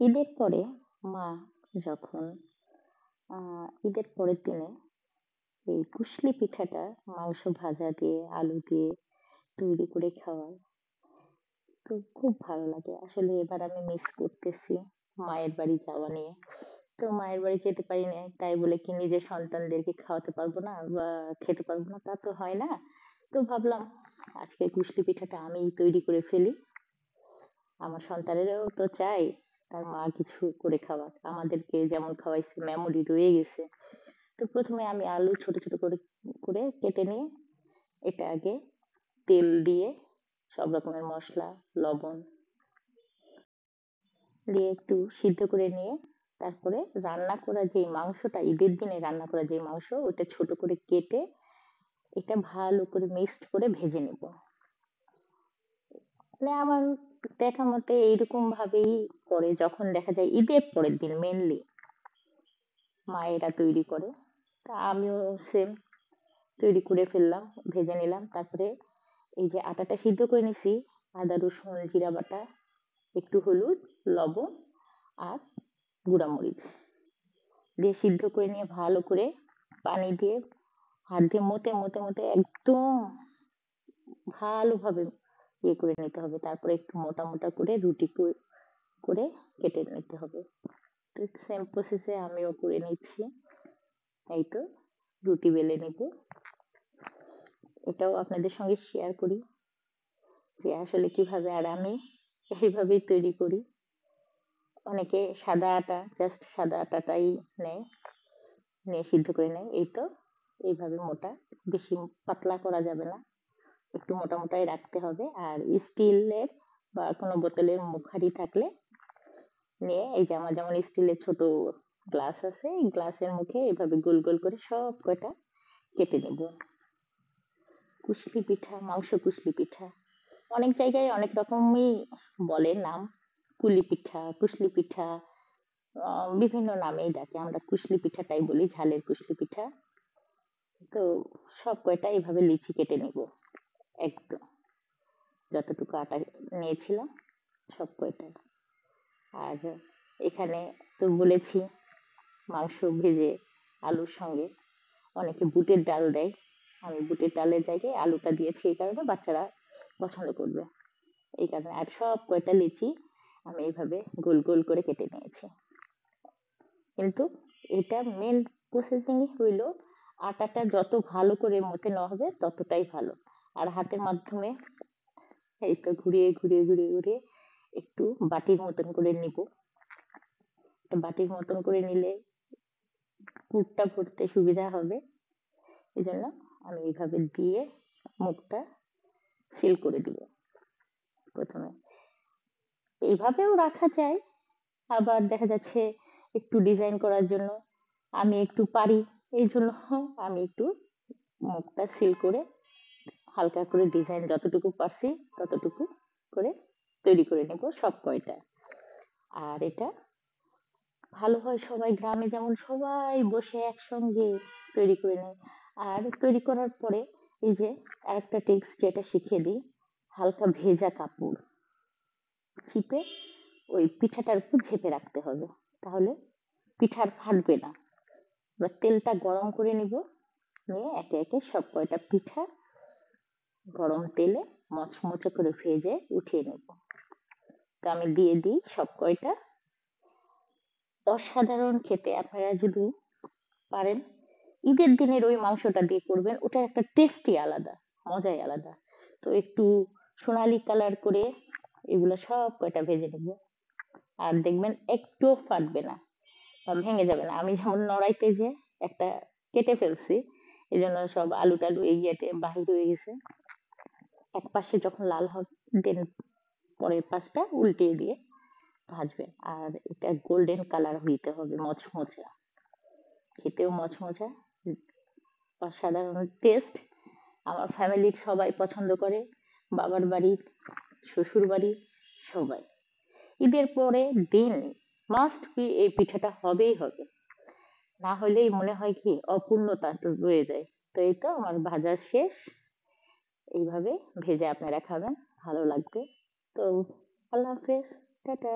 ঈদের পরে মা যখন ঈদের পরের দিনে এই কুশলি পিঠাটা মাংস ভাজা দিয়ে আলু দিয়ে তৈরি করে খাওয়ায়, তো খুব ভালো লাগে। আসলে এবার আমি মিস করতেছি মায়ের বাড়ি যাওয়া নিয়ে। তো মায়ের বাড়ি যেতে পারি না, তাই বলে কি নিজের সন্তানদেরকে খাওয়াতে পারবো না বা খেতে পারবো না, তা তো হয় না। তো ভাবলাম আজকে কুশলি পিঠাটা আমিই তৈরি করে ফেলি। আমার সন্তানেরাও তো চাই তার মা কিছু করে খাওয়াক, আমাদেরকে যেমন খাওয়াইছে মেমোরি রয়ে গেছে। তো প্রথমে আমি আলু ছোট ছোট করে করে কেটে নিয়ে এটা আগে তেল দিয়ে সব রকমের মশলা, লবণ দিয়ে একটু সিদ্ধ করে নিয়ে তারপরে রান্না করা যে মাংসটা, ঈদের দিনে রান্না করা যে মাংস, ওটা ছোট করে কেটে এটা ভালো করে মিক্সড করে ভেজে নেব। মানে আমার দেখা মতে এইরকম ভাবেই করে যখন দেখা যায় ঈদের পরের দিন মেনলি মায়েরা তৈরি করে। তা আমিও সেম তৈরি করে ফেললাম, ভেজে নিলাম। তারপরে এই যে আটাটা সিদ্ধ করে নিছি, আদা রসুন জিরা বাটা, একটু হলুদ, লবণ আর গুঁড়া মরিচ দিয়ে সিদ্ধ করে নিয়ে ভালো করে পানি দিয়ে হাত দিয়ে মতে মতে মতে একদম ভালোভাবে ইয়ে করে নিতে হবে। তারপরে একটু মোটা মোটা করে রুটি করে কেটে নিতে হবে। তো সেম প্রসেসে আমিও করে নিচ্ছি। এই তো রুটি বেলে নিব। এটাও আপনাদের সঙ্গে শেয়ার করি যে আসলে কিভাবে, আর আমি এইভাবেই তৈরি করি। অনেকে সাদা আটা, জাস্ট সাদা আটাটাই নেয়, নিয়ে সিদ্ধ করে নেয়। এই তো এইভাবে মোটা, বেশি পাতলা করা যাবে না, একটু মোটা মোটাই রাখতে হবে। আর স্টিলের বা কোনো বোতলের মুখারি থাকলে নিয়ে, এই যে আমার যেমন স্টিলের ছোট গ্লাস আছে, এই গ্লাসের মুখে এভাবে গোল গোল করে সব কটা কেটে নেব। কুশলি পিঠা, মাংস কুশলি পিঠা অনেক জায়গায় অনেক রকমই বলে নাম, কুলি পিঠা, কুশলি পিঠা, বিভিন্ন নামেই ডাকে। আমরা কুশলি পিঠাটাই বলি, ঝালের কুশলি পিঠা। তো সব কয়টা এইভাবে লিচি কেটে নিব, একদম যতটুকু আটা নিয়েছিলাম সব কয়টা। আর এখানে তো বলেছি মাংস ভেজে আলুর সঙ্গে অনেকে বুটের ডাল দেয়, আমি বুটের ডালের জায়গায় আলুটা দিয়েছি, এই কারণে বাচ্চারা পছন্দ করবে এই কারণে। আর সব কয়টা লিচি আমি এইভাবে গোল গোল করে কেটে নিয়েছি। কিন্তু এটা মেন প্রসেসিং হইলো আটাটা যত ভালো করে মতে নেওয়া হবে ততটাই ভালো। আর হাতের মাধ্যমে এই তো ঘুরিয়ে ঘুরিয়ে ঘুরিয়ে ঘুরিয়ে একটু বাটির মতন করে নিব। বাটির মতন করে নিলে পুরটা ভরতে সুবিধা হবে, এই জন্য আমি এইভাবে দিয়ে মুখটা সিল করে দিব। প্রথমে এইভাবেও রাখা যায়, আবার দেখা যাচ্ছে একটু ডিজাইন করার জন্য আমি একটু পারি, এই জন্য আমি একটু মুখটা সিল করে হালকা করে ডিজাইন যতটুকু পারছি ততটুকু করে তৈরি করে নেব সব কয়টা। আর এটা ভালো হয় সবাই গ্রামে যেমন সবাই বসে একসঙ্গে তৈরি করে নেয়। আর তৈরি করার পরে এই যে আরেকটা টিপস যেটা শিখিয়ে দিই, হালকা ভেজা কাপড় চিপে ওই পিঠাটার উপর ঝেপে রাখতে হবে, তাহলে পিঠার ফাটবে না। এবার তেলটা গরম করে নিব, নিয়ে একে একে সব কয়টা পিঠা গরম তেলে মচমচে করে ভেজে উঠিয়ে নেব। তো আমি দিয়ে দিই সব কয়টা। অসাধারণ খেতে, আপনারা যদি পারেন ঈদের দিনের ওই মাংসটা দিয়ে করবেন, ওটার একটা টেস্টই আলাদা, মজাই আলাদা। তো একটু সোনালি কালার করে এগুলো সব কয়টা ভেজে নেব। আর দেখবেন একটুও ফাটবে না বা ভেঙে যাবে না। আমি যেমন নড়াইতে যে একটা কেটে ফেলছি, এই জন্য সব আলু টালু এগিয়েতে বাহির হয়ে গেছে। এক পাশে যখন লাল হবে দেন পরের পাশটা উল্টিয়ে দিয়ে ভাজবেন। আর এটা গোল্ডেন কালার হইতে হবে, মচমচা, খেতেও মচমচা, অসাধারণ টেস্ট। আমার ফ্যামিলির সবাই পছন্দ করে, বাবার বাড়ি, শ্বশুর বাড়ি, সবাই ঈদের পরে দিন মাস্ট বি এই পিঠাটা হবেই হবে, না হলেই মনে হয় কি অপূর্ণতা রয়ে যায়। তো এই তো আমার ভাজা শেষ, এইভাবে ভেজে আপনারা খাবেন, ভালো লাগবে। তো আল্লাহ হাফেজ, টাটা।